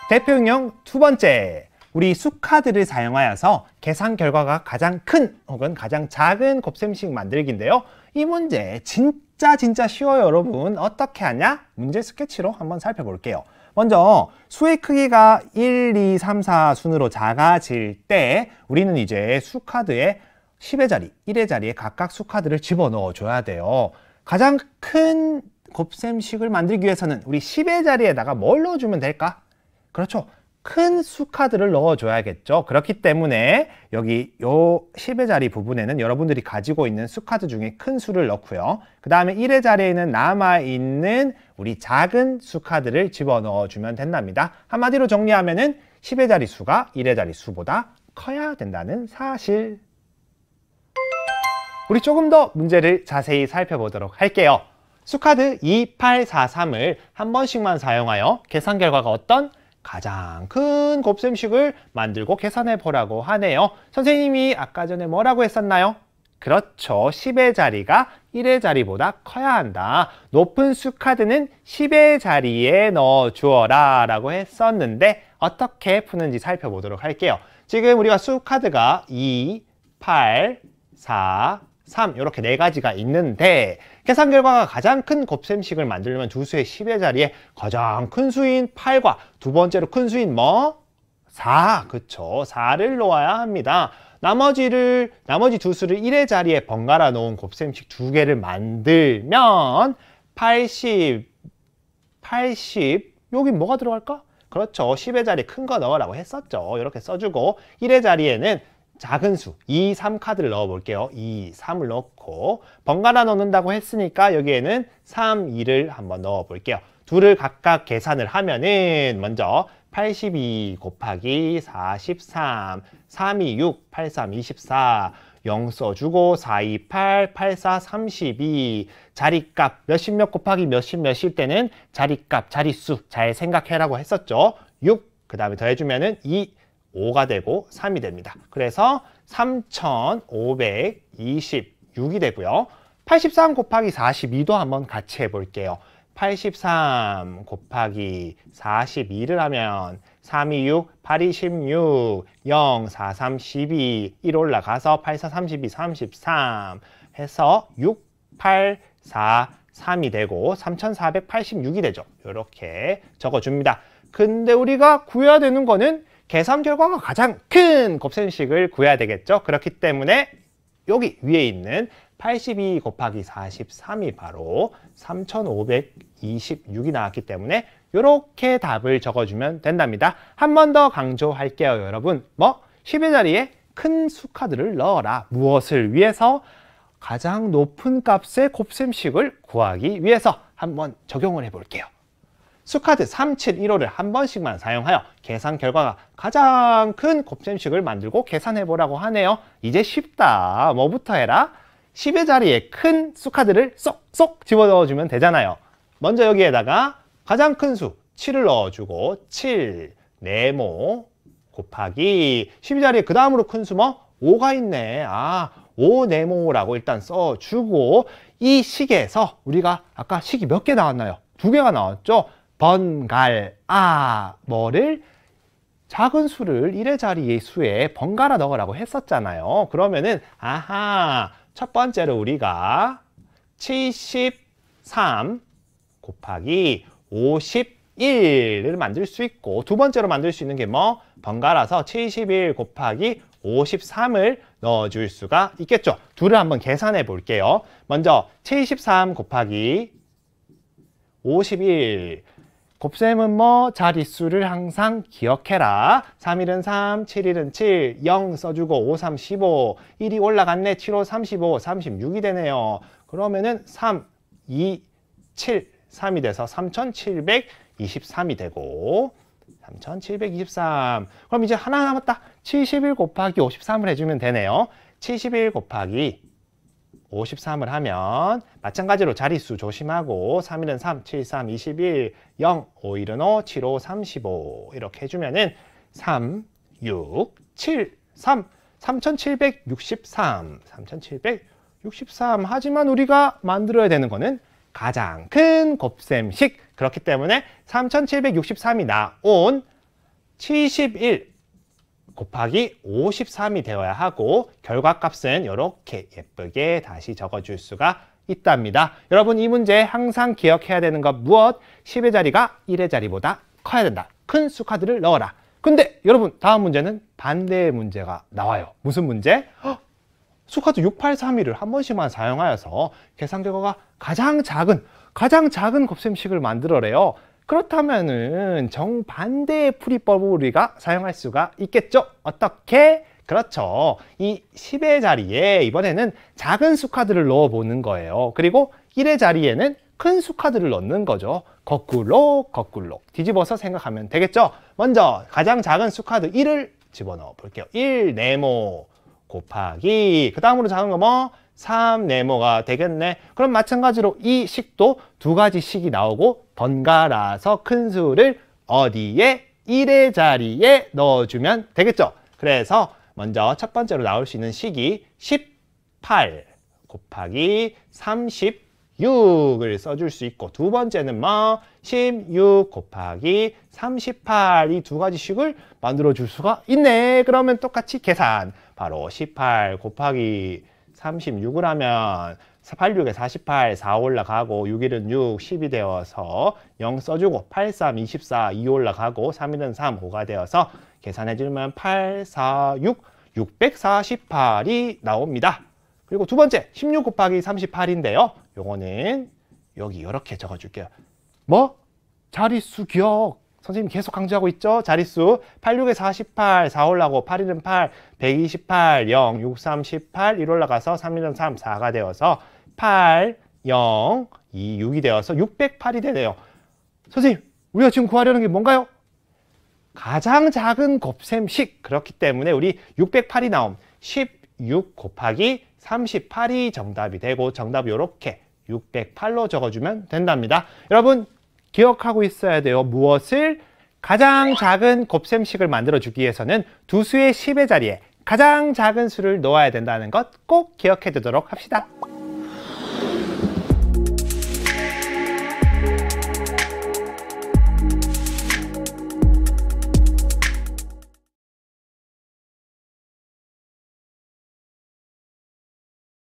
대표응용 두 번째, 우리 수카드를 사용하여서 계산 결과가 가장 큰 혹은 가장 작은 곱셈식 만들기인데요. 이 문제 진짜 쉬워요, 여러분. 어떻게 하냐? 문제 스케치로 한번 살펴볼게요. 먼저 수의 크기가 1, 2, 3, 4 순으로 작아질 때 우리는 이제 수카드에 10의 자리, 1의 자리에 각각 수카드를 집어넣어 줘야 돼요. 가장 큰 곱셈식을 만들기 위해서는 우리 10의 자리에다가 뭘 넣어주면 될까? 그렇죠. 큰 수카드를 넣어줘야겠죠. 그렇기 때문에 여기 요 10의 자리 부분에는 여러분들이 가지고 있는 수카드 중에 큰 수를 넣고요. 그 다음에 1의 자리에는 남아있는 우리 작은 수카드를 집어넣어주면 된답니다. 한마디로 정리하면은 10의 자리 수가 1의 자리 수보다 커야 된다는 사실. 우리 조금 더 문제를 자세히 살펴보도록 할게요. 수카드 2843을 한 번씩만 사용하여 계산 결과가 어떤? 가장 큰 곱셈식을 만들고 계산해 보라고 하네요. 선생님이 아까 전에 뭐라고 했었나요? 그렇죠. 10의 자리가 1의 자리보다 커야 한다. 높은 수카드는 10의 자리에 넣어 주어라 라고 했었는데 어떻게 푸는지 살펴보도록 할게요. 지금 우리가 수카드가 2, 8, 4, 3 이렇게 네 가지가 있는데 계산 결과가 가장 큰 곱셈식을 만들려면 두 수의 10의 자리에 가장 큰 수인 8과 두 번째로 큰 수인 뭐? 4. 그쵸. 4를 놓아야 합니다. 나머지 두 수를 1의 자리에 번갈아 놓은 곱셈식 두 개를 만들면 80 여기 뭐가 들어갈까? 그렇죠. 10의 자리에 큰 거 넣으라고 했었죠. 이렇게 써주고 1의 자리에는 작은 수 2, 3 카드를 넣어 볼게요. 2, 3을 넣고 번갈아 넣는다고 했으니까 여기에는 3, 2를 한번 넣어 볼게요. 둘을 각각 계산을 하면은 먼저 82 곱하기 43, 3, 2, 6, 8, 3, 24 0 써주고 4, 2, 8, 8, 4, 32 자리값 몇십 몇 곱하기 몇일 때는 자리값, 자릿수 잘 생각해라고 했었죠. 6, 그 다음에 더해주면은 2, 5가 되고 3이 됩니다. 그래서 3526이 되고요. 83 곱하기 42도 한번 같이 해볼게요. 83 곱하기 42를 하면 3, 2, 6, 8, 2, 16, 0, 4, 3, 12, 1 올라가서 8, 4, 32, 33 해서 6, 8, 4, 3이 되고 3486이 되죠. 이렇게 적어줍니다. 근데 우리가 구해야 되는 거는 계산 결과가 가장 큰 곱셈식을 구해야 되겠죠. 그렇기 때문에 여기 위에 있는 82 곱하기 43이 바로 3526이 나왔기 때문에 이렇게 답을 적어주면 된답니다. 한 번 더 강조할게요, 여러분. 10의 자리에 큰 수카드를 넣어라. 무엇을 위해서? 가장 높은 값의 곱셈식을 구하기 위해서 한번 적용을 해볼게요. 수카드 3715를 한 번씩만 사용하여 계산 결과가 가장 큰 곱셈식을 만들고 계산해보라고 하네요. 이제 쉽다. 뭐부터 해라? 10의 자리에 큰 수카드를 쏙쏙 집어넣어주면 되잖아요. 먼저 여기에다가 가장 큰 수 7을 넣어주고 7, 네모 곱하기 10의 자리에 그 다음으로 큰 수 뭐? 5가 있네. 5 네모라고 일단 써주고 이 식에서 우리가 아까 식이 몇 개 나왔나요? 2개가 나왔죠? 뭐를? 작은 수를 1의 자리의 수에 번갈아 넣으라고 했었잖아요. 그러면은 첫 번째로 우리가 73 곱하기 51을 만들 수 있고 두 번째로 만들 수 있는 게 뭐? 번갈아서 71 곱하기 53을 넣어줄 수가 있겠죠. 둘을 한번 계산해 볼게요. 먼저 73 곱하기 51 곱셈은 뭐? 자릿수를 항상 기억해라. 3일은 3, 7일은 7, 0 써주고 5, 3, 15, 1이 올라갔네. 7, 5, 35, 36이 되네요. 그러면은 3, 2, 7, 3이 돼서 3723이 되고 3723. 그럼 이제 하나 남았다. 71 곱하기 53을 해주면 되네요. 71 곱하기 53을 하면 마찬가지로 자릿수 조심하고 3일은 3, 7, 3, 21, 0, 5일은 5, 7, 5, 35 이렇게 해주면은 3, 6, 7, 3, 3763 하지만 우리가 만들어야 되는 거는 가장 큰 곱셈식. 그렇기 때문에 3763이 나온 71 곱하기 53이 되어야 하고 결과값은 이렇게 예쁘게 다시 적어줄 수가 있답니다. 여러분 이 문제 항상 기억해야 되는 것 무엇? 10의 자리가 1의 자리보다 커야 된다. 큰 수카드를 넣어라. 근데 여러분 다음 문제는 반대의 문제가 나와요. 무슨 문제? 수카드 6832를 한 번씩만 사용하여서 계산 결과가 가장 작은 곱셈식을 만들어래요. 그렇다면은 정반대의 풀이법을 우리가 사용할 수가 있겠죠? 어떻게? 그렇죠. 이 10의 자리에 이번에는 작은 수카드를 넣어보는 거예요. 그리고 1의 자리에는 큰 수카드를 넣는 거죠. 거꾸로 뒤집어서 생각하면 되겠죠? 먼저 가장 작은 수카드 1을 집어넣어 볼게요. 1 네모 곱하기 그 다음으로 작은 거 뭐? 3 네모가 되겠네. 그럼 마찬가지로 이 식도 두 가지 식이 나오고 번갈아서 큰 수를 어디에? 1의 자리에 넣어주면 되겠죠. 그래서 먼저 첫 번째로 나올 수 있는 식이 18 곱하기 36을 써줄 수 있고 두 번째는 뭐? 16 곱하기 38 이 두 가지 식을 만들어 줄 수가 있네. 그러면 똑같이 계산. 바로 18 곱하기 36을 하면 86에 48, 4 올라가고 6일은 6, 10이 되어서 0 써주고 8, 3, 24, 2 올라가고 3일은 3, 5가 되어서 계산해주면 8, 4, 6, 648이 나옵니다. 그리고 두 번째 16 곱하기 38인데요. 요거는 여기 이렇게 적어줄게요. 뭐? 자릿수 기억. 선생님 계속 강조하고 있죠? 자릿수 86에 48, 4 올라가고 8일은 8, 128, 0, 6, 3, 18, 1 올라가서 3일은 3, 4가 되어서 8, 0, 2, 6이 되어서 608이 되네요. 선생님, 우리가 지금 구하려는 게 뭔가요? 가장 작은 곱셈식. 그렇기 때문에 우리 608이 나옴. 16 곱하기 38이 정답이 되고 정답이 이렇게 608로 적어주면 된답니다. 여러분 기억하고 있어야 돼요. 무엇을? 가장 작은 곱셈식을 만들어주기 위해서는 두 수의 10의 자리에 가장 작은 수를 넣어야 된다는 것 꼭 기억해 두도록 합시다.